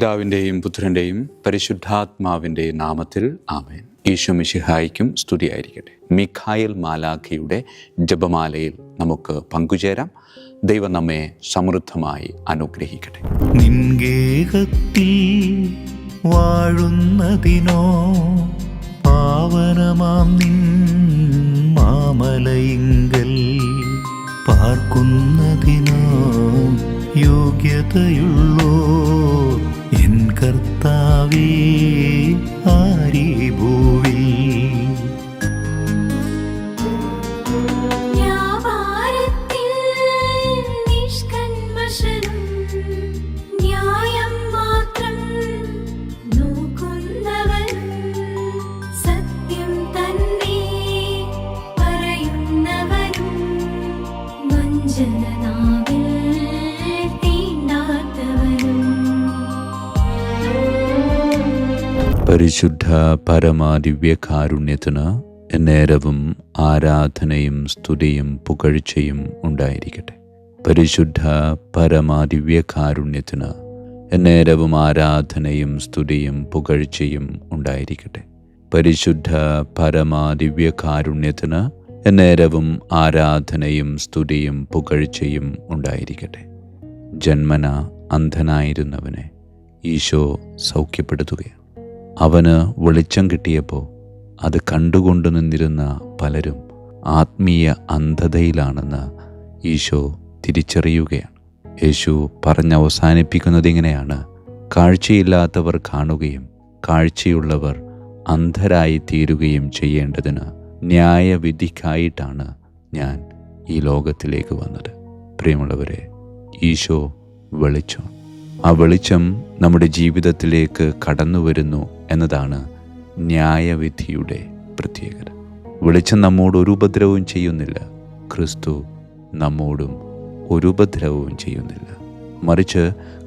പിതാവിൻ്റെയും പുത്രൻ്റെയും പരിശുദ്ധാത്മാവിൻ്റെയും നാമത്തിൽ ആമേൻ. ഈശോ മിശിഹായ്ക്കും സ്തുതിയായിരിക്കട്ടെ. മിഖായേൽ മാലാഖയുടെ ജപമാലയിൽ നമുക്ക് പങ്കുചേരാം. ദൈവം നമ്മെ സമൃദ്ധമായി അനുഗ്രഹിക്കട്ടെ. നിൻഗേഹത്തിൽ വാഴുന്നതിനോ പാവനമാം നിൻ മാമലയിങ്കൽ പാർക്കുന്നതിനോ യോഗ്യതയുള്ളോ എൻ കർത്താവേ ആരീ ഭൂവിൽ. പരിശുദ്ധ പരമാദിവ്യകാരുണ്യത്തിന് എന്നേരവും ആരാധനയും സ്തുതിയും പുകഴ്ചയും ഉണ്ടായിരിക്കട്ടെ. പരിശുദ്ധ പരമാദിവ്യകാരുണ്യത്തിന് എന്നേരവും ആരാധനയും സ്തുതിയും പുകഴ്ചയും ഉണ്ടായിരിക്കട്ടെ. പരിശുദ്ധ പരമാദിവ്യകാരുണ്യത്തിന് എന്നേരവും ആരാധനയും സ്തുതിയും പുകഴ്ചയും ഉണ്ടായിരിക്കട്ടെ. ജന്മന അന്ധനായിരുന്നവനെ ഈശോ സൗഖ്യപ്പെടുത്തുകയാണ്. അവന് വെളിച്ചം കിട്ടിയപ്പോൾ അത് കണ്ടുകൊണ്ടു നിന്നിരുന്ന പലരും ആത്മീയ അന്ധതയിലാണെന്ന് ഈശോ തിരിച്ചറിയുകയാണ്. യേശു പറഞ്ഞവസാനിപ്പിക്കുന്നത് ഇങ്ങനെയാണ്: കാഴ്ചയില്ലാത്തവർ കാണുകയും കാഴ്ചയുള്ളവർ അന്ധരായി തീരുകയും ചെയ്യേണ്ടതിന് ന്യായവിധിക്കായിട്ടാണ് ഞാൻ ഈ ലോകത്തിലേക്ക് വന്നത്. പ്രിയമുള്ളവരെ, ഈശോ വെളിച്ചം. ആ വെളിച്ചം നമ്മുടെ ജീവിതത്തിലേക്ക് കടന്നു വരുന്നു എന്നതാണ് ന്യായവിധിയുടെ പ്രത്യേകത. വെളിച്ചം നമ്മോട് ഒരു ഉപദ്രവവും ചെയ്യുന്നില്ല. ക്രിസ്തു നമ്മോടും ഒരു ഉപദ്രവവും ചെയ്യുന്നില്ല. മറിച്ച്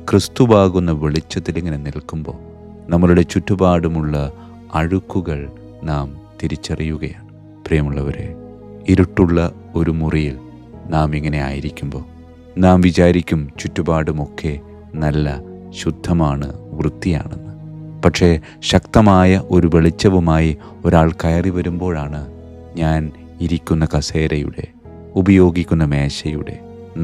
ക്രിസ്തുവാകുന്ന വെളിച്ചത്തിൽ ഇങ്ങനെ നിൽക്കുമ്പോൾ നമ്മളുടെ ചുറ്റുപാടുമുള്ള അഴുക്കുകൾ നാം തിരിച്ചറിയുകയാണ്. പ്രിയമുള്ളവരെ, ഇരുട്ടുള്ള ഒരു മുറിയിൽ നാം ഇങ്ങനെ ആയിരിക്കുമ്പോൾ നാം വിചാരിക്കും ചുറ്റുപാടുമൊക്കെ നല്ല ശുദ്ധമാണ്, വൃത്തിയാണെന്ന്. പക്ഷേ ശക്തമായ ഒരു വെളിച്ചവുമായി ഒരാൾ കയറി വരുമ്പോഴാണ് ഞാൻ ഇരിക്കുന്ന കസേരയുടെ, ഉപയോഗിക്കുന്ന മേശയുടെ,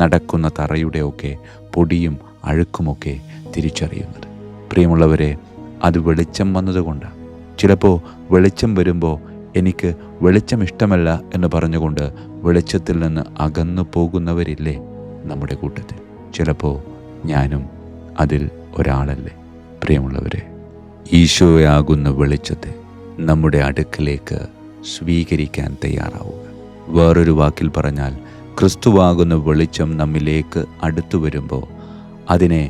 നടക്കുന്ന തറയുടെ ഒക്കെ പൊടിയും അഴുക്കുമൊക്കെ തിരിച്ചറിയുന്നത്. പ്രിയമുള്ളവരെ, അത് വെളിച്ചം വന്നതുകൊണ്ടാണ്. ചിലപ്പോൾ വെളിച്ചം വരുമ്പോൾ എനിക്ക് വെളിച്ചം ഇഷ്ടമല്ല എന്ന് പറഞ്ഞുകൊണ്ട് വെളിച്ചത്തിൽ നിന്ന് അകന്നു പോകുന്നവരില്ലേ നമ്മുടെ കൂട്ടത്തിൽ? ചിലപ്പോൾ ഞാനും അതിൽ ഒരാളല്ലേ? പ്രിയമുള്ളവരെ, ഈശോയാകുന്ന വെളിച്ചത്തെ നമ്മുടെ അടുക്കലേക്ക് സ്വീകരിക്കാൻ തയ്യാറാവുക. വേറൊരു വാക്കിൽ പറഞ്ഞാൽ, ക്രിസ്തുവാകുന്ന വെളിച്ചം നമ്മിലേക്ക് അടുത്തു വരുമ്പോൾ അതിനെ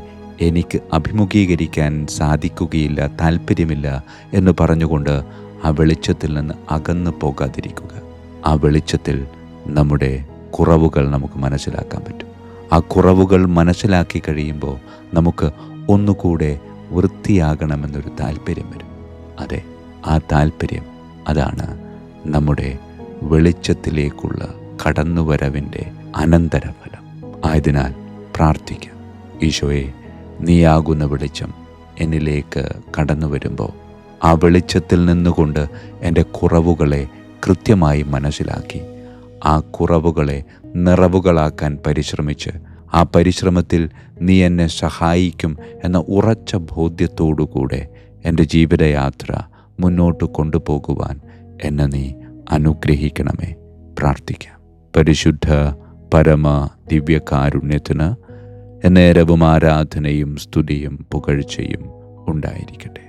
എനിക്ക് അഭിമുഖീകരിക്കാൻ സാധിക്കുകയില്ല, താല്പര്യമില്ല എന്ന് പറഞ്ഞുകൊണ്ട് ആ വെളിച്ചത്തിൽ നിന്ന് അകന്നു പോകാതിരിക്കുക. ആ വെളിച്ചത്തിൽ നമ്മുടെ കുറവുകൾ നമുക്ക് മനസ്സിലാക്കാൻ പറ്റും. ആ കുറവുകൾ മനസ്സിലാക്കി കഴിയുമ്പോൾ നമുക്ക് ഒന്നുകൂടെ വൃത്തിയാകണമെന്നൊരു താല്പര്യം വരും. അതെ, ആ താല്പര്യം, അതാണ് നമ്മുടെ വെളിച്ചത്തിലേക്കുള്ള കടന്നുവരവിൻ്റെ അനന്തരഫലം. ആയതിനാൽ പ്രാർത്ഥിക്കാം: ഈശോയെ, നീയാകുന്ന വെളിച്ചം എന്നിലേക്ക് കടന്നു വരുമ്പോൾ ആ വെളിച്ചത്തിൽ നിന്നുകൊണ്ട് എൻ്റെ കുറവുകളെ കൃത്യമായി മനസ്സിലാക്കി ആ കുറവുകളെ നിറവുകളാക്കാൻ പരിശ്രമിച്ച് ആ പരിശ്രമത്തിൽ നീ എന്നെ സഹായിക്കും എന്ന ഉറച്ച ബോധ്യത്തോടുകൂടെ എൻ്റെ ജീവിതയാത്ര മുന്നോട്ട് കൊണ്ടുപോകുവാൻ എന്നെ നീ അനുഗ്രഹിക്കണമേ. പ്രാർത്ഥിക്കാം. പരിശുദ്ധ പരമ ദിവ്യകാരുണ്യത്തിന് എന്നേരവും ആരാധനയും സ്തുതിയും പുകഴ്ചയും ഉണ്ടായിരിക്കട്ടെ.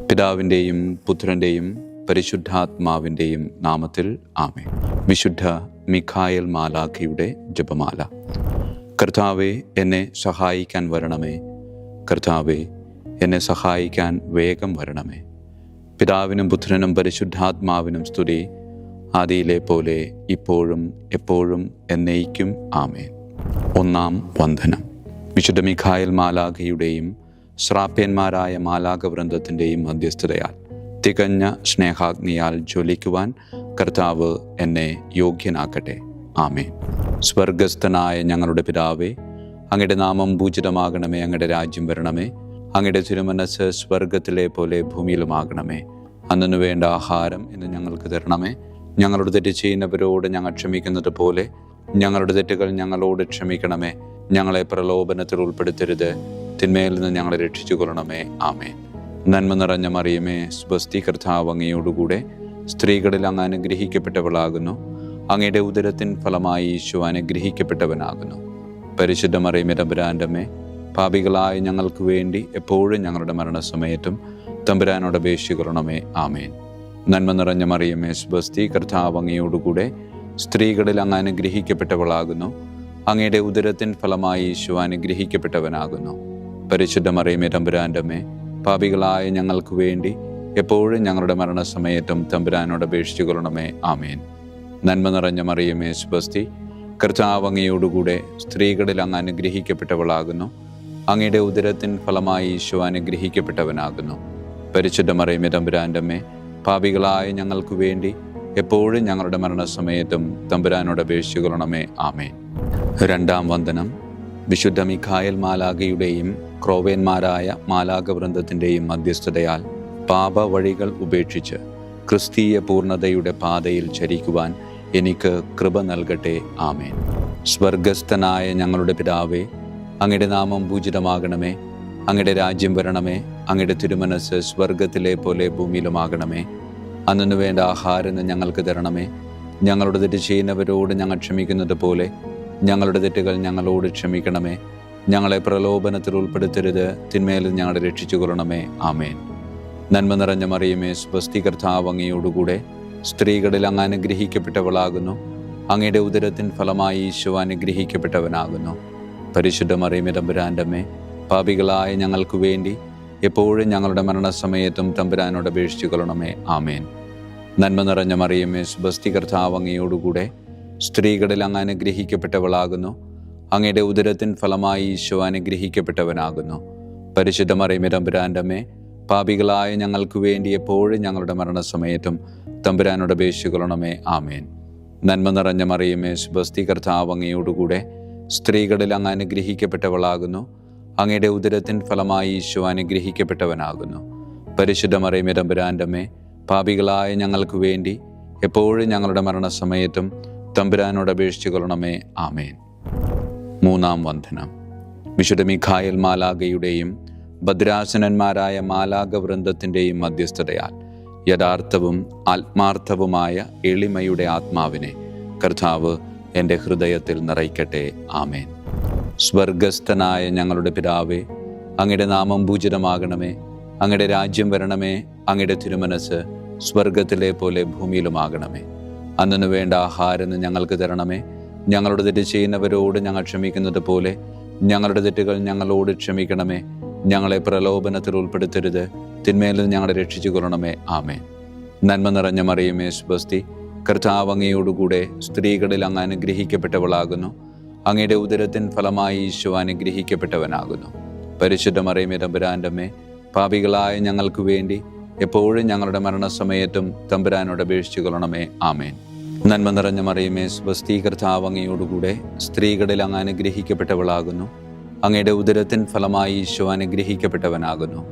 പിതാവിൻ്റെയും പുത്രൻ്റെയും പരിശുദ്ധാത്മാവിൻ്റെയും നാമത്തിൽ ആമേൻ. വിശുദ്ധ മിഖായേൽ മാലാഖയുടെ ജപമാല. കർത്താവേ, എന്നെ സഹായിക്കാൻ വരണമേ. കർത്താവേ, എന്നെ സഹായിക്കാൻ വേഗം വരണമേ. പിതാവിനും പുത്രനും പരിശുദ്ധാത്മാവിനും സ്തുതി, ആദിയിലെ പോലെ ഇപ്പോഴും എപ്പോഴും എന്നേക്കും ആമേൻ. ഒന്നാം വന്ദനം. വിശുദ്ധ മിഖായേൽ മാലാഖയുടെയും ശ്രാപ്യന്മാരായ മാലാഖവൃന്ദത്തിൻ്റെയും മധ്യസ്ഥതയാൽ തികഞ്ഞ സ്നേഹാഗ്നിയാൽ ജ്വലിക്കുവാൻ കർത്താവ് എന്നെ യോഗ്യനാക്കട്ടെ. ആമേൻ. സ്വർഗസ്ഥനായ ഞങ്ങളുടെ പിതാവേ, അങ്ങയുടെ നാമം പൂജിതമാകണമേ. അങ്ങയുടെ രാജ്യം വരണമേ. അങ്ങയുടെ തിരുമനസ് സ്വർഗത്തിലെ പോലെ ഭൂമിയിലുമാകണമേ. അന്നു വേണ്ട ആഹാരം ഇന്ന് ഞങ്ങൾക്ക് തരണമേ. ഞങ്ങളുടെ തെറ്റ് ചെയ്യുന്നവരോട് ഞങ്ങൾ ക്ഷമിക്കുന്നത് പോലെ ഞങ്ങളുടെ തെറ്റുകൾ ഞങ്ങളോട് ക്ഷമിക്കണമേ. ഞങ്ങളെ പ്രലോഭനത്തിൽ ഉൾപ്പെടുത്തരുത്, തിന്മയിൽ നിന്ന് ഞങ്ങളെ രക്ഷിച്ചു കൊള്ളണമേ. ആമേൻ. നന്മ നിറഞ്ഞ മറിയമേ, സ്വസ്തി, കർത്താവ് അങ്ങയോടുകൂടെ സ്ത്രീകളിൽ അങ്ങ് അനുഗ്രഹിക്കപ്പെട്ടവളാകുന്നു. അങ്ങയുടെ ഉദരത്തിൻ ഫലമായി ഈശോ അനുഗ്രഹിക്കപ്പെട്ടവനാകുന്നു. പരിശുദ്ധ മറിയമേ, തമ്പുരാന്റെ അമ്മേ, പാപികളായ ഞങ്ങൾക്ക് വേണ്ടി എപ്പോഴും ഞങ്ങളുടെ മരണസമയത്തും തമ്പുരാനോട് അപേക്ഷിക്കണമേ. ആമേൻ. നന്മ നിറഞ്ഞ മറിയമേ, സ്വസ്തി, കർത്താവ് അങ്ങയോടുകൂടെ സ്ത്രീകളിൽ അങ്ങ് അനുഗ്രഹിക്കപ്പെട്ടവളാകുന്നു. അങ്ങയുടെ ഉദരത്തിൻ ഫലമായി ഈശോ അനുഗ്രഹിക്കപ്പെട്ടവനാകുന്നു. പരിശുദ്ധ മറിയമേ, തമ്പുരാന്റെ അമ്മേ, പാപികളായ ഞങ്ങൾക്ക് വേണ്ടി എപ്പോഴും ഞങ്ങളുടെ മരണസമയത്തും തമ്പുരാനോട് അപേക്ഷിച്ചു കൊള്ളണമേ. ആമേൻ. നന്മ നിറഞ്ഞ മറിയമേ, സ്വസ്തി, കർത്താവ് അങ്ങയോടുകൂടെ സ്ത്രീകളിൽ അങ്ങ് അനുഗ്രഹിക്കപ്പെട്ടവളാകുന്നു. അങ്ങയുടെ ഉദരത്തിൻ ഫലമായി ഈശോ അനുഗ്രഹിക്കപ്പെട്ടവനാകുന്നു. പരിശുദ്ധ മറിയമേ, തമ്പുരാന്റെ അമ്മേ, പാപികളായ ഞങ്ങൾക്ക് വേണ്ടി എപ്പോഴും ഞങ്ങളുടെ മരണസമയത്തും തമ്പുരാനോട് അപേക്ഷിച്ചു കൊള്ളണമേ. ആമേൻ. രണ്ടാം വന്ദനം. വിശുദ്ധ മിഖായേൽ മാലാഖയുടെയും ക്രോവേന്മാരായ മാലാഖവൃന്ദത്തിൻ്റെയും മധ്യസ്ഥതയാൽ പാപ വഴികൾ ഉപേക്ഷിച്ച് ക്രിസ്തീയ പൂർണ്ണതയുടെ പാതയിൽ ചരിക്കുവാൻ എനിക്ക് കൃപ നൽകട്ടെ. ആമേൻ. സ്വർഗസ്ഥനായ ഞങ്ങളുടെ പിതാവേ, അങ്ങയുടെ നാമം പൂജിതമാകണമേ. അങ്ങയുടെ രാജ്യം വരണമേ. അങ്ങയുടെ തിരുമനസ് സ്വർഗത്തിലെ പോലെ ഭൂമിയിലുമാകണമേ. അന്നു വേണ്ട ആഹാരം ഞങ്ങൾക്ക് തരണമേ. ഞങ്ങളുടെ തെറ്റ് ചെയ്യുന്നവരോട് ഞങ്ങൾ ക്ഷമിക്കുന്നത് പോലെ ഞങ്ങളുടെ തെറ്റുകൾ ഞങ്ങളോട് ക്ഷമിക്കണമേ. ഞങ്ങളെ പ്രലോഭനത്തിൽ ഉൾപ്പെടുത്തരുത്, തിന്മയിൽ ഞങ്ങളെ രക്ഷിച്ചു കൊള്ളണമേ. ആമേൻ. നന്മ നിറഞ്ഞ മറിയമേ, സ്വസ്തി, കർത്താവ് അങ്ങയോടുകൂടെ സ്ത്രീകളിൽ അങ്ങ് അനുഗ്രഹിക്കപ്പെട്ടവളാകുന്നു. അങ്ങയുടെ ഉദരത്തിൻ ഫലമായി ഈശോ അനുഗ്രഹിക്കപ്പെട്ടവനാകുന്നു. പരിശുദ്ധ മറിയമേ, തമ്പുരാന്റെ അമ്മേ, പാപികളായ ഞങ്ങൾക്ക് വേണ്ടി എപ്പോഴും ഞങ്ങളുടെ മരണസമയത്തും തമ്പുരാനോട് അപേക്ഷിച്ചു കൊള്ളണമേ. ആമേൻ. നന്മ നിറഞ്ഞ മറിയമേ, സ്വസ്തി, കർത്താവ് അങ്ങയോടുകൂടെ സ്ത്രീകളിൽ അങ്ങ് അനുഗ്രഹിക്കപ്പെട്ടവളാകുന്നു. അങ്ങയുടെ ഉദരത്തിൻ ഫലമായി ഈശോ അനുഗ്രഹിക്കപ്പെട്ടവനാകുന്നു. പരിശുദ്ധ മറിയമേ, തമ്പുരാന്റെ അമ്മേ, പാപികളായ ഞങ്ങൾക്ക് വേണ്ടി എപ്പോഴും ഞങ്ങളുടെ മരണസമയത്തും തമ്പുരാനോട് അപേക്ഷിച്ചു കൊള്ളണമേ. ആമേൻ. നന്മ നിറഞ്ഞ മറിയമേ, സ്വസ്തി, കർത്താവ് അങ്ങയോടുകൂടെ സ്ത്രീകളിൽ അങ്ങ് അനുഗ്രഹിക്കപ്പെട്ടവളാകുന്നു. അങ്ങയുടെ ഉദരത്തിൻ ഫലമായി ഈശോ അനുഗ്രഹിക്കപ്പെട്ടവനാകുന്നു. പരിശുദ്ധ മറിയമേ, തമ്പുരാന്റെ അമ്മേ, പാപികളായ ഞങ്ങൾക്ക് വേണ്ടി എപ്പോഴും ഞങ്ങളുടെ മരണസമയത്തും തമ്പുരാനോട് അപേക്ഷിച്ചു കൊള്ളണമേ. ആമേൻ. മൂന്നാം വന്ദനം. വിശുദ്ധ മിഖായേൽ മാലാഖയുടെയും ഭദ്രാസനന്മാരായ മാലാഖവൃന്ദത്തിൻ്റെയും മധ്യസ്ഥതയാൽ യഥാർത്ഥവും ആത്മാർത്ഥവുമായ എളിമയുടെ ആത്മാവിനെ കർത്താവ് എൻ്റെ ഹൃദയത്തിൽ നിറയ്ക്കട്ടെ. ആമേൻ. സ്വർഗസ്ഥനായ ഞങ്ങളുടെ പിതാവേ, അങ്ങയുടെ നാമം പൂജിതമാകണമേ. അങ്ങയുടെ രാജ്യം വരണമേ. അങ്ങയുടെ തിരുമനസ് സ്വർഗത്തിലെ പോലെ ഭൂമിയിലുമാകണമേ. അന്നു വേണ്ട ആഹാരം ഞങ്ങൾക്ക് തരണമേ. ഞങ്ങളുടെ തെറ്റ് ചെയ്യുന്നവരോട് ഞങ്ങൾ ക്ഷമിക്കുന്നത് പോലെ ഞങ്ങളുടെ തെറ്റുകൾ ഞങ്ങളോട് ക്ഷമിക്കണമേ. ഞങ്ങളെ പ്രലോഭനത്തിൽ ഉൾപ്പെടുത്തരുത്, തിന്മയിൽ നിന്ന് ഞങ്ങളെ രക്ഷിച്ചു കൊള്ളണമേ. ആമേൻ. നന്മ നിറഞ്ഞ മറിയമേ, സ്വസ്തി, കർത്താവ് അങ്ങയോടുകൂടെ സ്ത്രീകളിൽ അങ്ങ് അനുഗ്രഹിക്കപ്പെട്ടവളാകുന്നു. അങ്ങയുടെ ഉദരത്തിൻ ഫലമായി ഈശോ അനുഗ്രഹിക്കപ്പെട്ടവനാകുന്നു. പരിശുദ്ധ മറിയമേ, തമ്പുരാന്റെ അമ്മേ, പാപികളായ ഞങ്ങൾക്ക് വേണ്ടി എപ്പോഴും ഞങ്ങളുടെ മരണസമയത്തും തമ്പുരാനോട് അപേക്ഷിച്ചു കൊള്ളണമേ. ആമേൻ. നന്മ നിറഞ്ഞ മറിയമേ, സ്വസ്തി, കർത്താവ് അങ്ങയോടുകൂടെ സ്ത്രീകളിൽ അങ്ങ് അനുഗ്രഹിക്കപ്പെട്ടവളാകുന്നു. അങ്ങയുടെ ഉദരത്തിൻ ഫലമായി ഈശോ അനുഗ്രഹിക്കപ്പെട്ടവനാകുന്നു.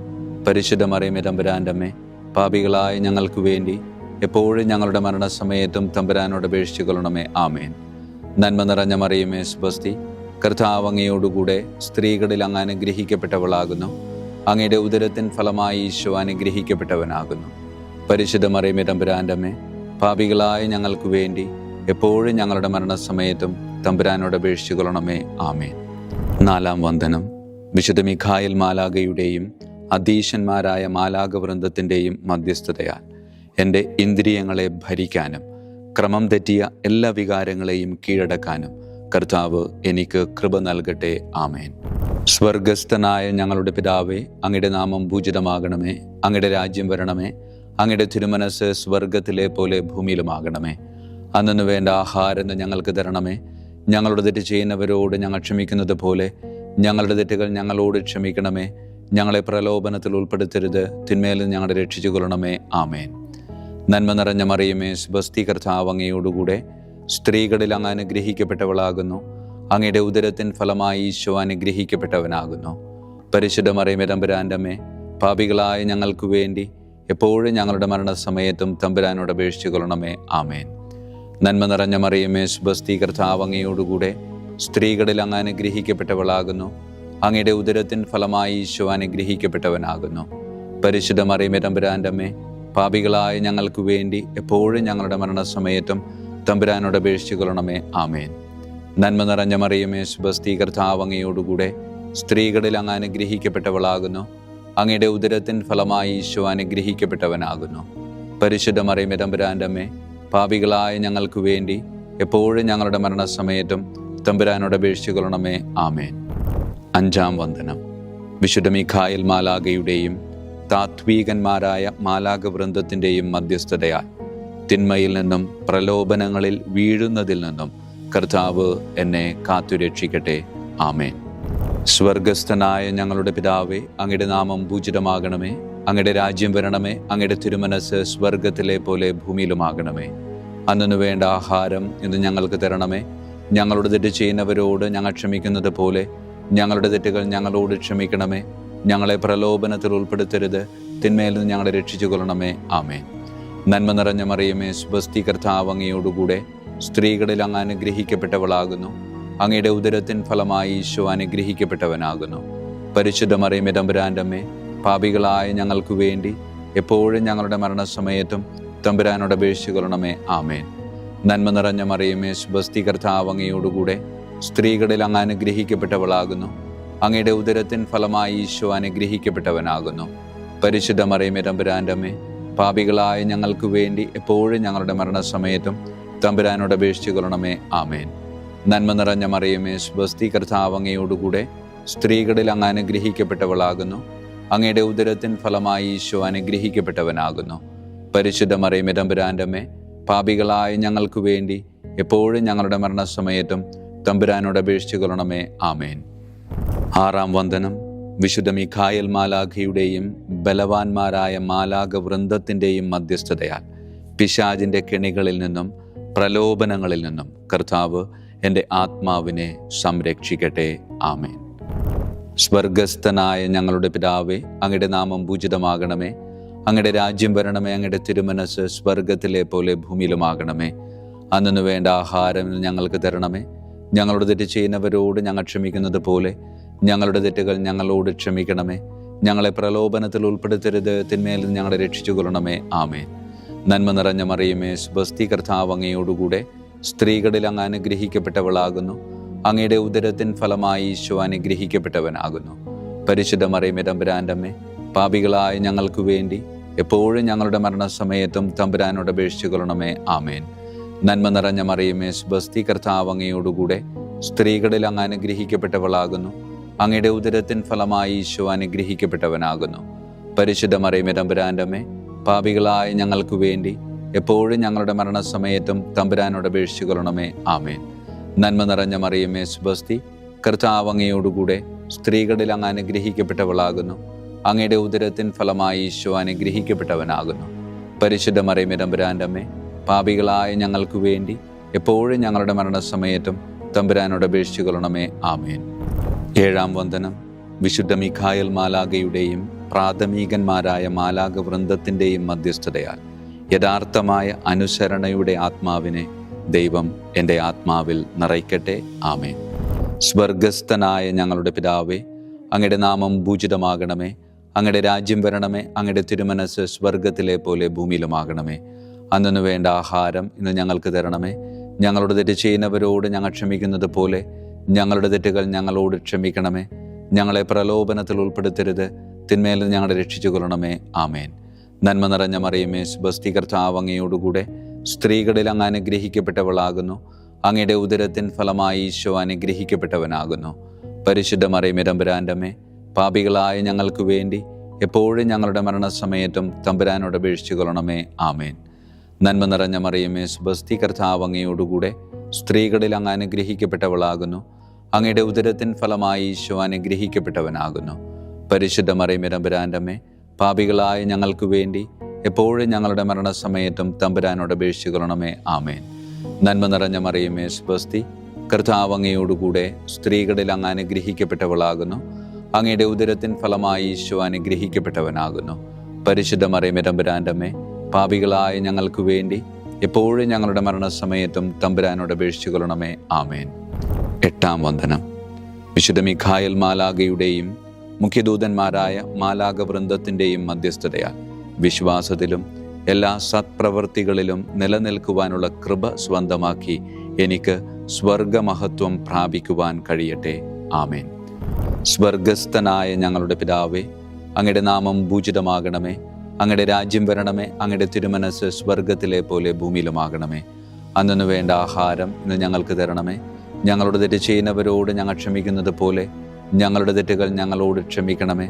പരിശുദ്ധ മറിയമേ, തമ്പുരാന്റെ അമ്മേ, പാപികളായ ഞങ്ങൾക്ക് വേണ്ടി എപ്പോഴും ഞങ്ങളുടെ മരണസമയത്തും തമ്പുരാനോട് അപേക്ഷിച്ചു കൊള്ളണമേ. ആമേൻ. നന്മ നിറഞ്ഞ മറിയമേ, സ്വസ്തി, കർത്താവ് അങ്ങയോടുകൂടെ സ്ത്രീകളിൽ അങ്ങ് അനുഗ്രഹിക്കപ്പെട്ടവളാകുന്നു. അങ്ങയുടെ ഉദരത്തിൻ ഫലമായി ഈശോ അനുഗ്രഹിക്കപ്പെട്ടവനാകുന്നു. പരിശുദ്ധ മറിയമേ, തമ്പുരാന്റെ അമ്മേ, പാപികളായ ഞങ്ങൾക്ക് വേണ്ടി എപ്പോഴും ഞങ്ങളുടെ മരണസമയത്തും തമ്പുരാനോട് അപേക്ഷിച്ചു കൊള്ളണമേ. ആമേൻ. നാലാം വന്ദനം. വിശുദ്ധ മിഖായേൽ മാലാഖയുടെയും അധീശന്മാരായ മാലാഖവൃന്ദത്തിൻ്റെയും മധ്യസ്ഥതയാൽ എൻ്റെ ഇന്ദ്രിയങ്ങളെ ഭരിക്കാനും ക്രമം തെറ്റിയ എല്ലാ വികാരങ്ങളെയും കീഴടക്കാനും കർത്താവ് എനിക്ക് കൃപ നൽകട്ടെ. ആമേൻ. സ്വർഗസ്ഥനായ ഞങ്ങളുടെ പിതാവേ, അങ്ങയുടെ നാമം പൂജിതമാകണമേ. അങ്ങയുടെ രാജ്യം വരണമേ. അങ്ങയുടെ തിരുമനസ് സ്വർഗത്തിലെ പോലെ ഭൂമിയിലുമാകണമേ. അന്നു വേണ്ട ആഹാരം ഞങ്ങൾക്ക് തരണമേ. ഞങ്ങളുടെ തെറ്റ് ചെയ്യുന്നവരോട് ഞങ്ങൾ ക്ഷമിക്കുന്നത് പോലെ ഞങ്ങളുടെ തെറ്റുകൾ ഞങ്ങളോട് ക്ഷമിക്കണമേ. ഞങ്ങളെ പ്രലോഭനത്തിൽ ഉൾപ്പെടുത്തരുത്, തിന്മയിൽ ഞങ്ങളെ രക്ഷിച്ചു കൊള്ളണമേ. ആമേൻ. നന്മ നിറഞ്ഞ മറിയമേ, സ്വസ്തി, കർത്താവ് അങ്ങയോടുകൂടെ സ്ത്രീകളിൽ അങ്ങ് അനുഗ്രഹിക്കപ്പെട്ടവളാകുന്നു. അങ്ങയുടെ ഉദരത്തിൻ ഫലമായി ഈശോ അനുഗ്രഹിക്കപ്പെട്ടവനാകുന്നു. പരിശുദ്ധ മറിയമേ തമ്പുരാൻ്റെ അമ്മേ, പാപികളായ ഞങ്ങൾക്ക് വേണ്ടി എപ്പോഴും ഞങ്ങളുടെ മരണസമയത്തും തമ്പുരാനോട് അപേക്ഷിച്ചു കൊള്ളണമേ. ആമേൻ. നന്മ നിറഞ്ഞ മറിയമേ, സുബസ്തി, കർത്താവ് അങ്ങയോടുകൂടെ സ്ത്രീകളിൽ അങ്ങ് അനുഗ്രഹിക്കപ്പെട്ടവളാകുന്നു. അങ്ങയുടെ ഉദരത്തിൻ ഫലമായി ഈശോ അനുഗ്രഹിക്കപ്പെട്ടവനാകുന്നു. പരിശുദ്ധ മറിയമേ തമ്പുരാൻ്റെ അമ്മേ, പാപികളായ ഞങ്ങൾക്ക് വേണ്ടി എപ്പോഴും ഞങ്ങളുടെ മരണസമയത്തും തമ്പുരാനോട് അപേക്ഷിച്ചു കൊള്ളണമേ. ആമേൻ. നന്മ നിറഞ്ഞ മറിയമേ, സുബസ്തി, കർത്താവ് അങ്ങയോടുകൂടെ സ്ത്രീകളിൽ അങ്ങ് അനുഗ്രഹിക്കപ്പെട്ടവളാകുന്നു. അങ്ങയുടെ ഉദരത്തിൻ ഫലമായി ഈശോ അനുഗ്രഹിക്കപ്പെട്ടവനാകുന്നു. പരിശുദ്ധ മറിയമേ തമ്പുരാൻ്റെ അമ്മേ, പാപികളായ ഞങ്ങൾക്ക് വേണ്ടി എപ്പോഴും ഞങ്ങളുടെ മരണസമയത്തും തമ്പുരാനോട് അപേക്ഷിച്ചു കൊള്ളണമേ. ആമേൻ. അഞ്ചാം വന്ദനം. വിശുദ്ധ മീഖായേൽ മാലാഖയുടെയും താത്വീകന്മാരായ മാലാഖ വൃന്ദത്തിൻ്റെയും മധ്യസ്ഥതയാൽ തിന്മയിൽ നിന്നും പ്രലോഭനങ്ങളിൽ വീഴുന്നതിൽ നിന്നും കർത്താവ് എന്നെ കാത്തുരക്ഷിക്കട്ടെ. ആമേൻ. സ്വർഗസ്ഥനായ ഞങ്ങളുടെ പിതാവേ, അങ്ങയുടെ നാമം പൂജിതമാകണമേ. അങ്ങയുടെ രാജ്യം വരണമേ. അങ്ങയുടെ തിരുമനസ് സ്വർഗത്തിലെ പോലെ ഭൂമിയിലുമാകണമേ. അന്നു വേണ്ട ആഹാരം ഇന്ന് ഞങ്ങൾക്ക് തരണമേ. ഞങ്ങളുടെ തെറ്റ് ചെയ്യുന്നവരോട് ഞങ്ങൾ ക്ഷമിക്കുന്നത് പോലെ ഞങ്ങളുടെ തെറ്റുകൾ ഞങ്ങളോട് ക്ഷമിക്കണമേ. ഞങ്ങളെ പ്രലോഭനത്തിൽ ഉൾപ്പെടുത്തരുത്, തിന്മയിൽ നിന്ന് ഞങ്ങളെ രക്ഷിച്ചു കൊള്ളണമേ. ആമേൻ. നന്മ നിറഞ്ഞ മറിയമേ, സുബസ്തി, കർത്താവ് അങ്ങയോടുകൂടെ സ്ത്രീകളിൽ അങ്ങ് അനുഗ്രഹിക്കപ്പെട്ടവളാകുന്നു. അങ്ങയുടെ ഉദരത്തിൻ ഫലമായി ഈശോ അനുഗ്രഹിക്കപ്പെട്ടവനാകുന്നു. പരിശുദ്ധ മറിയമേ തമ്പുരാൻ്റെ അമ്മേ, പാപികളായ ഞങ്ങൾക്ക് വേണ്ടി എപ്പോഴും ഞങ്ങളുടെ മരണസമയത്തും തമ്പുരാനോട് അപേക്ഷിച്ചു കൊള്ളണമേ. ആമേൻ. നന്മ നിറഞ്ഞ മറിയമേ, സുബസ്തി, കർത്താവ് അങ്ങയോടുകൂടെ സ്ത്രീകളിൽ അങ്ങ് അനുഗ്രഹിക്കപ്പെട്ടവളാകുന്നു. അങ്ങയുടെ ഉദരത്തിൻ ഫലമായി ഈശോ അനുഗ്രഹിക്കപ്പെട്ടവനാകുന്നു. പരിശുദ്ധ മറിയമേ തമ്പുരാൻ്റെ അമ്മേ, പാപികളായ ഞങ്ങൾക്ക് വേണ്ടി എപ്പോഴും ഞങ്ങളുടെ മരണസമയത്തും തമ്പുരാനോട് അപേക്ഷിച്ചു കൊള്ളണമേ. ആമേൻ. നന്മ നിറഞ്ഞ മറിയമേ, സുബസ്തി, കർത്താവ് അങ്ങയോടുകൂടെ സ്ത്രീകളിൽ അങ്ങ് അനുഗ്രഹിക്കപ്പെട്ടവളാകുന്നു. അങ്ങയുടെ ഉദരത്തിൻ ഫലമായി ഈശോ അനുഗ്രഹിക്കപ്പെട്ടവനാകുന്നു. പരിശുദ്ധ മറിയമേ തമ്പുരാൻ്റെ അമ്മേ, പാപികളായ ഞങ്ങൾക്ക് വേണ്ടി എപ്പോഴും ഞങ്ങളുടെ മരണസമയത്തും തമ്പുരാനോട് അപേക്ഷിച്ചു കൊള്ളണമേ. ആമേൻ. ആറാം വന്ദനം. വിശുദ്ധ മീഖായേൽ മാലാഖയുടെയും ബലവാന്മാരായ മാലാഖ വൃന്ദത്തിൻ്റെയും മധ്യസ്ഥതയാൽ പിശാചിൻ്റെ കെണികളിൽ നിന്നും പ്രലോഭനങ്ങളിൽ നിന്നും കർത്താവ് എൻ്റെ ആത്മാവിനെ സംരക്ഷിക്കട്ടെ. ആമേൻ. സ്വർഗസ്ഥനായ ഞങ്ങളുടെ പിതാവേ, അങ്ങയുടെ നാമം പൂജിതമാകണമേ. അങ്ങയുടെ രാജ്യം വരണമേ. അങ്ങയുടെ തിരുമനസ് സ്വർഗത്തിലെ പോലെ ഭൂമിയിലുമാകണമേ. അന്നു വേണ്ട ആഹാരം ഞങ്ങൾക്ക് തരണമേ. ഞങ്ങളുടെ തെറ്റ് ചെയ്യുന്നവരോട് ഞങ്ങൾ ക്ഷമിക്കുന്നത് പോലെ ഞങ്ങളുടെ തെറ്റുകൾ ഞങ്ങളോട് ക്ഷമിക്കണമേ. ഞങ്ങളെ പ്രലോഭനത്തിൽ ഉൾപ്പെടുത്തരുത്, തിന്മയിൽ നിന്ന് ഞങ്ങളെ രക്ഷിച്ചു കൊള്ളണമേ. ആമേൻ. നന്മ നിറഞ്ഞ മറിയമേ, സുബസ്തി, കർത്താവ് അങ്ങയോടുകൂടെ സ്ത്രീകളിൽ അങ്ങ് അനുഗ്രഹിക്കപ്പെട്ടവളാകുന്നു. അങ്ങയുടെ ഉദരത്തിൻ ഫലമായി ഈശോ അനുഗ്രഹിക്കപ്പെട്ടവനാകുന്നു. പരിശുദ്ധ മറിയമേ തമ്പുരാൻ്റെ അമ്മേ, പാപികളായ ഞങ്ങൾക്ക് വേണ്ടി എപ്പോഴും ഞങ്ങളുടെ മരണസമയത്തും തമ്പുരാനോട് അപേക്ഷിച്ചു കൊള്ളണമേ. ആമേൻ. നന്മ നിറഞ്ഞ മറിയമേ, സുബസ്തി, കർത്താവ് അങ്ങയോടുകൂടെ സ്ത്രീകളിൽ അങ്ങ് അനുഗ്രഹിക്കപ്പെട്ടവളാകുന്നു. അങ്ങയുടെ ഉദരത്തിൻ ഫലമായി ഈശോ അനുഗ്രഹിക്കപ്പെട്ടവനാകുന്നു. പരിശുദ്ധ മറിയമേ തമ്പുരാൻ്റെ അമ്മേ, പാപികളായ ഞങ്ങൾക്ക് വേണ്ടി എപ്പോഴും ഞങ്ങളുടെ മരണസമയത്തും തമ്പുരാനോട് അപേക്ഷിച്ചു കൊള്ളണമേ. ആമേൻ. നന്മ നിറഞ്ഞ മറിയമേ, സുബസ്തി, കർത്താവ് അങ്ങയോടുകൂടെ സ്ത്രീകളിൽ അങ്ങ് അനുഗ്രഹിക്കപ്പെട്ടവളാകുന്നു. അങ്ങയുടെ ഉദരത്തിൻ ഫലമായി ഈശോ അനുഗ്രഹിക്കപ്പെട്ടവനാകുന്നു. പരിശുദ്ധ മറിയമേ തമ്പുരാൻ്റെ അമ്മേ, പാപികളായ ഞങ്ങൾക്ക് വേണ്ടി എപ്പോഴും ഞങ്ങളുടെ മരണസമയത്തും തമ്പുരാനോട് അപേക്ഷിച്ചു കൊള്ളണമേ. ആമേൻ. ഏഴാം വന്ദനം. വിശുദ്ധ മീഖായേൽ മാലാഖയുടെയും പ്രാഥമികന്മാരായ മാലാഖ വൃന്ദത്തിൻ്റെയും മധ്യസ്ഥതയാൽ യഥാർത്ഥമായ അനുസരണയുടെ ആത്മാവിനെ ദൈവം എൻ്റെ ആത്മാവിൽ നിറയ്ക്കട്ടെ. ആമേൻ. സ്വർഗസ്ഥനായ ഞങ്ങളുടെ പിതാവേ, അങ്ങയുടെ നാമം പൂജിതമാകണമേ. അങ്ങയുടെ രാജ്യം വരണമേ. അങ്ങയുടെ തിരുമനസ് സ്വർഗത്തിലെ പോലെ ഭൂമിയിലുമാകണമേ. അന്നു വേണ്ട ആഹാരം ഇന്ന് ഞങ്ങൾക്ക് തരണമേ. ഞങ്ങളുടെ തെറ്റ് ചെയ്യുന്നവരോട് ഞങ്ങൾ ക്ഷമിക്കുന്നത് പോലെ ഞങ്ങളുടെ തെറ്റുകൾ ഞങ്ങളോട് ക്ഷമിക്കണമേ. ഞങ്ങളെ പ്രലോഭനത്തിൽ ഉൾപ്പെടുത്തരുത്, തിന്മയിൽ നിന്ന് ഞങ്ങളെ രക്ഷിച്ചു കൊള്ളണമേ. ആമേൻ. നന്മ നിറഞ്ഞ മറിയമേ, സുബസ്തി, കർത്താവ് അങ്ങയോടുകൂടെ സ്ത്രീകളിൽ അങ്ങ് അനുഗ്രഹിക്കപ്പെട്ടവളാകുന്നു. അങ്ങയുടെ ഉദരത്തിൻ ഫലമായി ഈശോ അനുഗ്രഹിക്കപ്പെട്ടവനാകുന്നു. പരിശുദ്ധ മറിയമേ തമ്പുരാൻ്റെ അമ്മേ, പാപികളായ ഞങ്ങൾക്ക് വേണ്ടി എപ്പോഴും ഞങ്ങളുടെ മരണസമയത്തും തമ്പുരാനോട് അപേക്ഷിച്ചു കൊള്ളണമേ. ആമേൻ. നന്മ നിറഞ്ഞ മറിയമേ, സുബസ്തി, കർത്താവ് അങ്ങയോടുകൂടെ സ്ത്രീകളിൽ അങ്ങ് അനുഗ്രഹിക്കപ്പെട്ടവളാകുന്നു. അങ്ങയുടെ ഉദരത്തിൻ ഫലമായി ഈശോ അനുഗ്രഹിക്കപ്പെട്ടവനാകുന്നു. പരിശുദ്ധ മറിയമേ തമ്പുരാൻ്റെ അമ്മേ, പാപികളായ ഞങ്ങൾക്ക് വേണ്ടി എപ്പോഴും ഞങ്ങളുടെ മരണസമയത്തും തമ്പുരാനോട് അപേക്ഷിച്ചു കൊള്ളണമേ. ആമേൻ. നന്മ നിറഞ്ഞ മറിയമേ, സുബസ്തി, കർത്താവ് അങ്ങയോടുകൂടെ സ്ത്രീകളിൽ അങ്ങ് അനുഗ്രഹിക്കപ്പെട്ടവളാകുന്നു. അങ്ങയുടെ ഉദരത്തിൻ ഫലമായി ഈശോ അനുഗ്രഹിക്കപ്പെട്ടവനാകുന്നു. പരിശുദ്ധ മറിയമേ തമ്പുരാന്റെ അമ്മേ, പാപികളായ ഞങ്ങൾക്ക് വേണ്ടി എപ്പോഴും ഞങ്ങളുടെ മരണസമയത്തും തമ്പുരാനോട് അപേക്ഷിച്ചു കൊള്ളണമേ. ആമേൻ. 8-ാം വന്ദനം. വിശുദ്ധ മിഖായേൽ മാലാഖയുടെയും മുഖ്യദൂതന്മാരായ മാലാഖ വൃന്ദത്തിൻ്റെയും മധ്യസ്ഥതയാൽ വിശ്വാസത്തിലും എല്ലാ സത്പ്രവൃത്തികളിലും നിലനിൽക്കുവാനുള്ള കൃപ സ്വന്തമാക്കി എനിക്ക് സ്വർഗമഹത്വം പ്രാപിക്കുവാൻ കഴിയട്ടെ. ആമേൻ. സ്വർഗസ്ഥനായ ഞങ്ങളുടെ പിതാവേ, അങ്ങയുടെ നാമം പൂജിതമാകണമേ. അങ്ങയുടെ രാജ്യം വരണമേ. അങ്ങയുടെ തിരുമനസ് സ്വർഗത്തിലെ പോലെ ഭൂമിയിലുമാകണമേ. അന്നു വേണ്ട ആഹാരം ഇന്ന് ഞങ്ങൾക്ക് തരണമേ. ഞങ്ങളുടെ തെറ്റ് ചെയ്യുന്നവരോട് ഞങ്ങൾ ക്ഷമിക്കുന്നത് പോലെ ഞങ്ങളുടെ തെറ്റുകൾ ഞങ്ങളോട് ക്ഷമിക്കണമേ.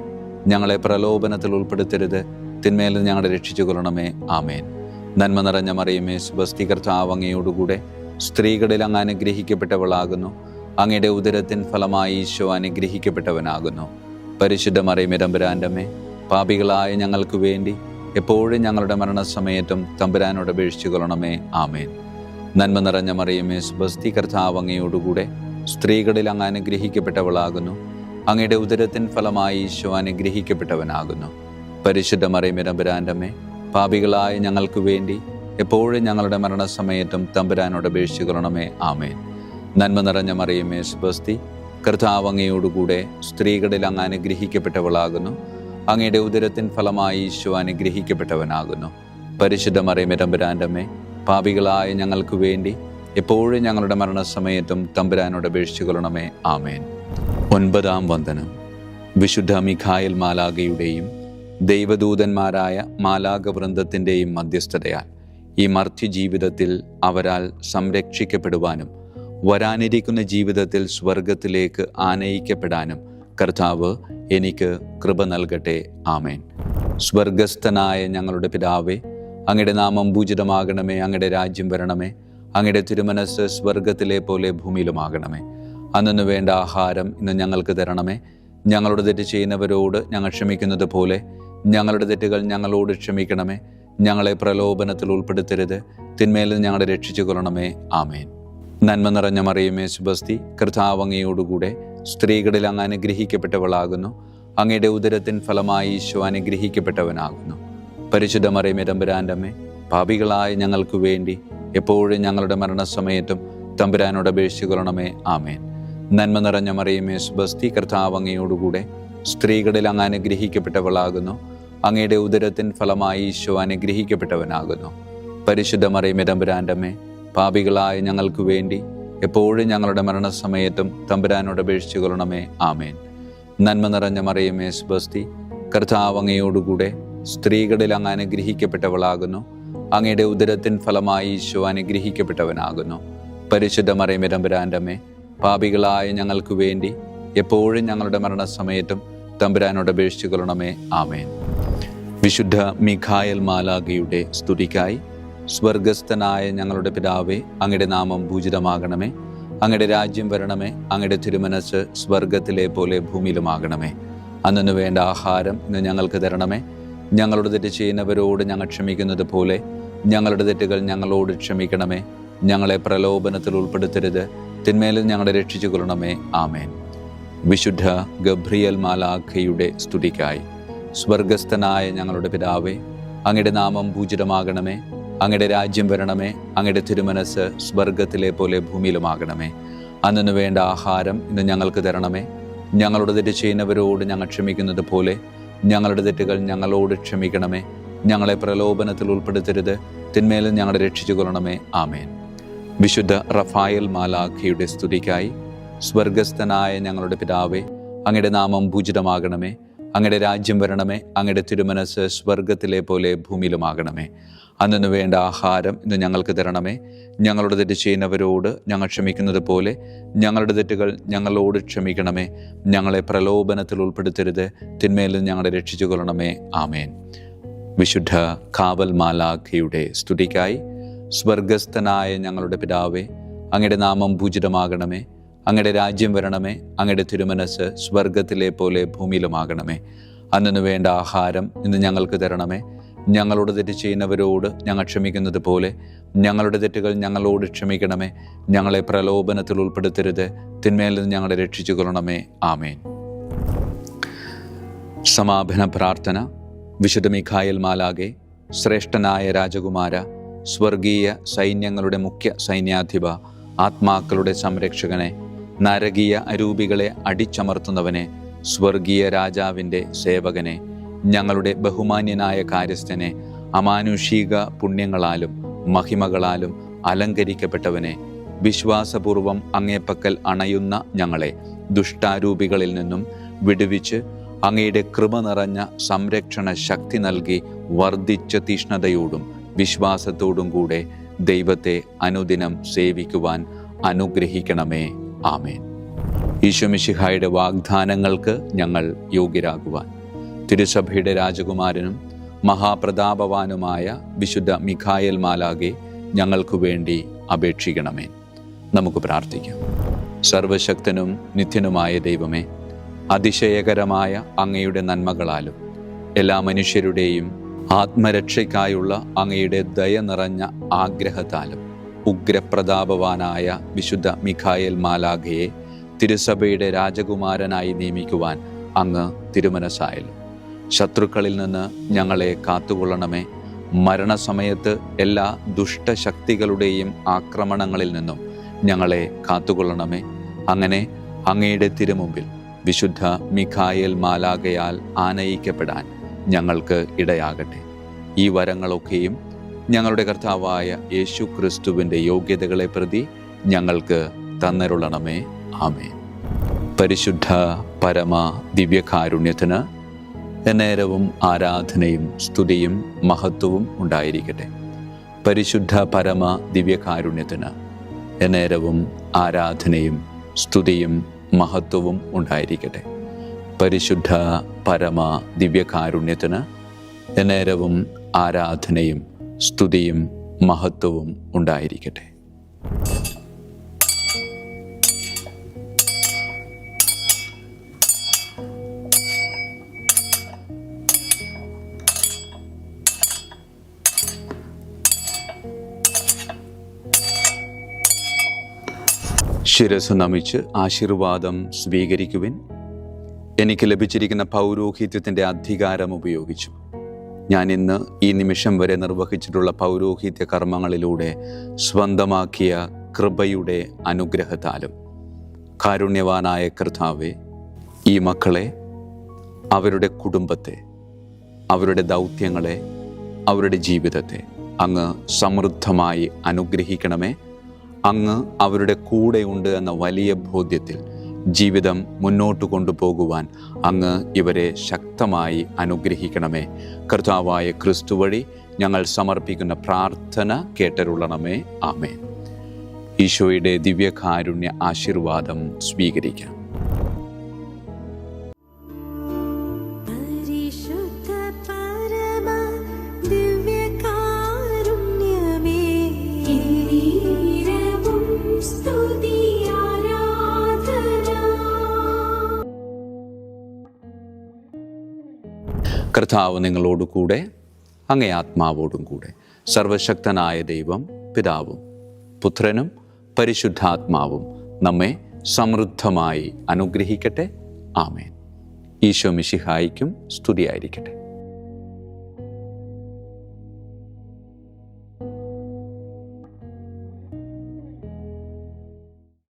ഞങ്ങളെ പ്രലോഭനത്തിൽ ഉൾപ്പെടുത്തരുത്, തിന്മയിൽ ഞങ്ങളെ രക്ഷിച്ചു കൊള്ളണമേ. ആമേൻ. നന്മ നിറഞ്ഞ മറിയമേ, സ്വസ്തി, കർത്താവ് അങ്ങയോടുകൂടെ സ്ത്രീകളിൽ അങ്ങ് അനുഗ്രഹിക്കപ്പെട്ടവളാകുന്നു. അങ്ങയുടെ ഉദരത്തിൻ ഫലമായി ഈശോ അനുഗ്രഹിക്കപ്പെട്ടവനാകുന്നു. പരിശുദ്ധ മറിയമേ തമ്പുരാന്റെ അമ്മേ, പാപികളായ ഞങ്ങൾക്ക് വേണ്ടി എപ്പോഴും ഞങ്ങളുടെ മരണസമയത്തും തമ്പുരാനോട് അപേക്ഷിച്ചു കൊള്ളണമേ. ആമേൻ. നന്മ നിറഞ്ഞ മറിയമേ, സ്വസ്തി, കർത്താവ് അങ്ങയോടുകൂടെ സ്ത്രീകളിൽ അങ്ങ് അനുഗ്രഹിക്കപ്പെട്ടവളാകുന്നു. അങ്ങയുടെ ഉദരത്തിൻ ഫലമായി ഈശോ അനുഗ്രഹിക്കപ്പെട്ടവനാകുന്നു. പരിശുദ്ധ മറിയമേ തമ്പുരാന്റെ അമ്മേ, പാപികളായ ഞങ്ങൾക്ക് വേണ്ടി എപ്പോഴും ഞങ്ങളുടെ മരണസമയത്തും തമ്പുരാനോട് അപേക്ഷിച്ചു കൊള്ളണമേ. ആമേൻ. നന്മ നിറഞ്ഞ മറിയമേ, സ്വസ്തി, കർത്താവ് അങ്ങയോടുകൂടെ സ്ത്രീകളിൽ അങ്ങ് അനുഗ്രഹിക്കപ്പെട്ടവളാകുന്നു. അങ്ങയുടെ ഉദരത്തിൻ ഫലമായി ഈശോ അനുഗ്രഹിക്കപ്പെട്ടവനാകുന്നു. പരിശുദ്ധ മറിയമേ തമ്പുരാന്റെ അമ്മേ, പാപികളായ ഞങ്ങൾക്ക് വേണ്ടി എപ്പോഴും ഞങ്ങളുടെ മരണസമയത്തും തമ്പുരാനോട് അപേക്ഷിച്ചു കൊള്ളണമേ. ആമേൻ. 9-ാം വന്ദനം. വിശുദ്ധ മിഖായേൽ മാലാഖയുടെയും ദൈവദൂതന്മാരായ മാലാഖ വൃന്ദത്തിൻ്റെയും മധ്യസ്ഥതയാൽ ഈ മർത്യജീവിതത്തിൽ അവരാൽ സംരക്ഷിക്കപ്പെടുവാനും വരാനിരിക്കുന്ന ജീവിതത്തിൽ സ്വർഗത്തിലേക്ക് ആനയിക്കപ്പെടാനും കർത്താവ് എനിക്ക് കൃപ നൽകട്ടെ. ആമേൻ. സ്വർഗസ്ഥനായ ഞങ്ങളുടെ പിതാവേ, അങ്ങയുടെ നാമം പൂജിതമാകണമേ. അങ്ങയുടെ രാജ്യം വരണമേ. അങ്ങയുടെ തിരുമനസ് സ്വർഗത്തിലെ പോലെ ഭൂമിയിലുമാകണമേ. അന്നു വേണ്ട ആഹാരം ഇന്ന് ഞങ്ങൾക്ക് തരണമേ. ഞങ്ങളുടെ തെറ്റ് ചെയ്യുന്നവരോട് ഞങ്ങൾ ക്ഷമിക്കുന്നത് പോലെ ഞങ്ങളുടെ തെറ്റുകൾ ഞങ്ങളോട് ക്ഷമിക്കണമേ. ഞങ്ങളെ പ്രലോഭനത്തിൽ ഉൾപ്പെടുത്തരുത്, തിന്മയിൽ ഞങ്ങളെ രക്ഷിച്ചു കൊള്ളണമേ. ആമേൻ. നന്മ നിറഞ്ഞ മറിയമേ, സ്വസ്തി, കർത്താവ് അങ്ങയോടുകൂടെ സ്ത്രീകളിൽ അങ്ങ് അനുഗ്രഹിക്കപ്പെട്ടവളാകുന്നു. അങ്ങയുടെ ഉദരത്തിൻ ഫലമായി ഈശോ അനുഗ്രഹിക്കപ്പെട്ടവനാകുന്നു. പരിശുദ്ധ മറിയമേ തമ്പുരാന്റെ അമ്മേ, പാപികളായ ഞങ്ങൾക്ക് വേണ്ടി എപ്പോഴും ഞങ്ങളുടെ മരണസമയത്തും തമ്പുരാനോട് അപേക്ഷിച്ചു കൊള്ളണമേ. ആമേൻ. നന്മ നിറഞ്ഞ മറിയമേ, സ്വസ്തി, കർത്താവ് അങ്ങയോടുകൂടെ സ്ത്രീകളിൽ അങ്ങ് അനുഗ്രഹിക്കപ്പെട്ടവളാകുന്നു. അങ്ങയുടെ ഉദരത്തിൻ ഫലമായി ഈശോ അനുഗ്രഹിക്കപ്പെട്ടവനാകുന്നു. പരിശുദ്ധ മറിയമേ തമ്പുരാന്റെ അമ്മേ, പാപികളായ ഞങ്ങൾക്ക് വേണ്ടി എപ്പോഴും ഞങ്ങളുടെ മരണസമയത്തും തമ്പുരാനോട് അപേക്ഷിച്ചു കൊള്ളണമേ. ആമേൻ. നന്മ നിറഞ്ഞ മറിയമേ, സ്വസ്തി, കർത്താവ് അങ്ങയോടുകൂടെ സ്ത്രീകളിൽ അങ്ങ് അനുഗ്രഹിക്കപ്പെട്ടവളാകുന്നു. അങ്ങയുടെ ഉദരത്തിൻ ഫലമായി ഈശോ അനുഗ്രഹിക്കപ്പെട്ടവനാകുന്നു. പരിശുദ്ധ മറിയമേ തമ്പുരാന്റെ അമ്മേ, പാപികളായ ഞങ്ങൾക്ക് വേണ്ടി എപ്പോഴും ഞങ്ങളുടെ മരണസമയത്തും തമ്പുരാനോട് അപേക്ഷിച്ചു കൊള്ളണമേ. ആമേൻ. വിശുദ്ധ മിഖായേൽ മാലാഖയുടെ സ്തുതിക്കായി സ്വർഗസ്ഥനായ ഞങ്ങളുടെ പിതാവേ, അങ്ങയുടെ നാമം പൂജിതമാകണമേ. അങ്ങയുടെ രാജ്യം വരണമേ. അങ്ങയുടെ തിരുമനസ് സ്വർഗത്തിലെ പോലെ ഭൂമിയിലുമാകണമേ. അന്നു വേണ്ട ആഹാരം ഇന്ന് ഞങ്ങൾക്ക് തരണമേ. ഞങ്ങളുടെ തെറ്റ് ചെയ്യുന്നവരോട് ഞങ്ങൾ ക്ഷമിക്കുന്നത് പോലെ ഞങ്ങളുടെ തെറ്റുകൾ ഞങ്ങളോട് ക്ഷമിക്കണമേ. ഞങ്ങളെ പ്രലോഭനത്തിൽ ഉൾപ്പെടുത്തരുത്, തിന്മയിൽ ഞങ്ങളെ രക്ഷിച്ചു കൊള്ളണമേ. ആമേൻ. വിശുദ്ധ ഗബ്രിയേൽ മാലാഖയുടെ സ്തുതിക്കായി സ്വർഗസ്ഥനായ ഞങ്ങളുടെ പിതാവേ, അങ്ങയുടെ നാമം പൂജിതമാകണമേ. അങ്ങയുടെ രാജ്യം വരണമേ. അങ്ങയുടെ തിരുമനസ് സ്വർഗത്തിലെ പോലെ ഭൂമിയിലുമാകണമേ. അന്നു വേണ്ട ആഹാരം ഇന്ന് ഞങ്ങൾക്ക് തരണമേ. ഞങ്ങളുടെ തെറ്റ് ചെയ്യുന്നവരോട് ഞങ്ങൾ ക്ഷമിക്കുന്നത് പോലെ ഞങ്ങളുടെ തെറ്റുകൾ ഞങ്ങളോട് ക്ഷമിക്കണമേ. ഞങ്ങളെ പ്രലോഭനത്തിൽ ഉൾപ്പെടുത്തരുത്, തിന്മയിൽ ഞങ്ങളെ രക്ഷിച്ചു കൊള്ളണമേ. ആമേൻ. വിശുദ്ധ റഫായേൽ മാലാഖയുടെ സ്തുതിക്കായി സ്വർഗസ്ഥനായ ഞങ്ങളുടെ പിതാവേ, അങ്ങയുടെ നാമം പൂജിതമാകണമേ. അങ്ങയുടെ രാജ്യം വരണമേ. അങ്ങയുടെ തിരുമനസ് സ്വർഗത്തിലെ പോലെ ഭൂമിയിലുമാകണമേ. അന്നു വേണ്ട ആഹാരം ഇന്ന് ഞങ്ങൾക്ക് തരണമേ. ഞങ്ങളുടെ തെറ്റ് ചെയ്യുന്നവരോട് ഞങ്ങൾ ക്ഷമിക്കുന്നത് പോലെ ഞങ്ങളുടെ തെറ്റുകൾ ഞങ്ങളോട് ക്ഷമിക്കണമേ. ഞങ്ങളെ പ്രലോഭനത്തിൽ ഉൾപ്പെടുത്തരുത്, തിന്മയിൽ ഞങ്ങളെ രക്ഷിച്ചു കൊള്ളണമേ. ആമേൻ. വിശുദ്ധ കാവൽ മാലാഖയുടെ സ്തുതിക്കായി സ്വർഗസ്ഥനായ ഞങ്ങളുടെ പിതാവേ, അങ്ങയുടെ നാമം പൂജിതമാകണമേ. അങ്ങയുടെ രാജ്യം വരണമേ. അങ്ങയുടെ തിരുമനസ് സ്വർഗത്തിലെ പോലെ ഭൂമിയിലുമാകണമേ. അന്നു വേണ്ട ആഹാരം ഇന്ന് ഞങ്ങൾക്ക് തരണമേ. ഞങ്ങളോട് തെറ്റ് ചെയ്യുന്നവരോട് ഞങ്ങൾ ക്ഷമിക്കുന്നത് പോലെ ഞങ്ങളുടെ തെറ്റുകൾ ഞങ്ങളോട് ക്ഷമിക്കണമേ. ഞങ്ങളെ പ്രലോഭനത്തിൽ ഉൾപ്പെടുത്തരുത്, തിന്മയിൽ നിന്ന് ഞങ്ങളെ രക്ഷിച്ചു കൊള്ളണമേ. ആമേൻ. സമാപന പ്രാർത്ഥന. വിശുദ്ധ മിഖായേൽ മാലാഖെ, ശ്രേഷ്ഠനായ രാജകുമാര, സ്വർഗീയ സൈന്യങ്ങളുടെ മുഖ്യ സൈന്യാധിപ, ആത്മാക്കളുടെ സംരക്ഷകനെ, നരകീയ അരൂപികളെ അടിച്ചമർത്തുന്നവനെ, സ്വർഗീയ രാജാവിൻ്റെ സേവകനെ, ഞങ്ങളുടെ ബഹുമാന്യനായ കാര്യസ്ഥനെ, അമാനുഷിക പുണ്യങ്ങളാലും മഹിമകളാലും അലങ്കരിക്കപ്പെട്ടവനെ, വിശ്വാസപൂർവം അങ്ങേപ്പക്കൽ അണയുന്ന ഞങ്ങളെ ദുഷ്ടാരൂപികളിൽ നിന്നും വിടുവിച്ച് അങ്ങയുടെ കൃപ നിറഞ്ഞ സംരക്ഷണ ശക്തി നൽകി വർദ്ധിച്ച തീഷ്ണതയോടും വിശ്വാസത്തോടും കൂടെ ദൈവത്തെ അനുദിനം സേവിക്കുവാൻ അനുഗ്രഹിക്കണമേ. ആമേൻ. ഈശോമിശിഹായുടെ വാഗ്ദാനങ്ങൾക്ക് ഞങ്ങൾ യോഗ്യരാകുവാൻ തിരുസഭയുടെ രാജകുമാരനും മഹാപ്രതാപവാനുമായ വിശുദ്ധ മിഖായേൽ മാലാഖെ ഞങ്ങൾക്കു വേണ്ടി അപേക്ഷിക്കണമേ. നമുക്ക് പ്രാർത്ഥിക്കാം. സർവശക്തനും നിത്യനുമായ ദൈവമേ, അതിശയകരമായ അങ്ങയുടെ നന്മകളാലും എല്ലാ മനുഷ്യരുടെയും ആത്മരക്ഷയ്ക്കായുള്ള അങ്ങയുടെ ദയ നിറഞ്ഞ ആഗ്രഹത്താലും ഉഗ്രപ്രതാപവാനായ വിശുദ്ധ മിഖായേൽ മാലാഖയെ തിരുസഭയുടെ രാജകുമാരനായി നിയമിക്കുവാൻ അങ്ങ് തിരുമനസ്സായല്ലോ. ശത്രുക്കളിൽ നിന്ന് ഞങ്ങളെ കാത്തുകൊള്ളണമേ. മരണസമയത്ത് എല്ലാ ദുഷ്ടശക്തികളുടെയും ആക്രമണങ്ങളിൽ നിന്നും ഞങ്ങളെ കാത്തുകൊള്ളണമേ. അങ്ങനെ അങ്ങയുടെ തിരുമുമ്പിൽ വിശുദ്ധ മിഖായേൽ മാലാഖയാൽ ആനയിക്കപ്പെടാൻ ഞങ്ങൾക്ക് ഇടയാകട്ടെ. ഈ വരങ്ങളൊക്കെയും ഞങ്ങളുടെ കർത്താവായ യേശു ക്രിസ്തുവിൻ്റെ യോഗ്യതകളെ പ്രതി ഞങ്ങൾക്ക് തന്നരുളണമേ. ആമേൻ. പരിശുദ്ധ പരമ ദിവ്യകാരുണ്യത്തിന് എന്നേരവും ആരാധനയും സ്തുതിയും മഹത്വവും ഉണ്ടായിരിക്കട്ടെ. പരിശുദ്ധ പരമ ദിവ്യകാരുണ്യത്തിന് എന്നേരവും ആരാധനയും സ്തുതിയും മഹത്വവും ഉണ്ടായിരിക്കട്ടെ. പരിശുദ്ധ പരമ ദിവ്യകാരുണ്യത്തിന് എന്നേരവും ആരാധനയും സ്തുതിയും മഹത്വവും ഉണ്ടായിരിക്കട്ടെ. ശിരസ് നമിച്ച് ആശീർവാദം സ്വീകരിക്കുവിൻ. എനിക്ക് ലഭിച്ചിരിക്കുന്ന പൗരോഹിത്യത്തിൻ്റെ അധികാരം ഉപയോഗിച്ചു ഞാൻ ഇന്ന് ഈ നിമിഷം വരെ നിർവഹിച്ചിട്ടുള്ള പൗരോഹിത്യ കർമ്മങ്ങളിലൂടെ സ്വന്തമാക്കിയ കൃപയുടെ അനുഗ്രഹത്താലും കാരുണ്യവാനായ കർത്താവേ, ഈ മക്കളെ, അവരുടെ കുടുംബത്തെ, അവരുടെ ദൗത്യങ്ങളെ, അവരുടെ ജീവിതത്തെ അങ്ങ് സമൃദ്ധമായി അനുഗ്രഹിക്കണമേ. അങ്ങ് അവരുടെ കൂടെയുണ്ട് എന്ന വലിയ ബോധ്യത്തിൽ ജീവിതം മുന്നോട്ട് കൊണ്ടുപോകുവാൻ അങ്ങ് ഇവരെ ശക്തമായി അനുഗ്രഹിക്കണമേ. കർത്താവായ ക്രിസ്തു വഴി ഞങ്ങൾ സമർപ്പിക്കുന്ന പ്രാർത്ഥന കേട്ടരുളണമേ. ആമേൻ. ഈശോയുടെ ദിവ്യകാരുണ്യ ആശീർവാദം സ്വീകരിക്കാം. കർത്താവ് നിങ്ങളോട് കൂടെ, അങ്ങേ ആത്മാവോടും കൂടെ. സർവശക്തനായ ദൈവം പിതാവും പുത്രനും പരിശുദ്ധാത്മാവും നമ്മെ സമൃദ്ധമായി അനുഗ്രഹിക്കട്ടെ. ആമേൻ. ഈശോ മിശിഹായിക്കും സ്തുതിയായിരിക്കട്ടെ.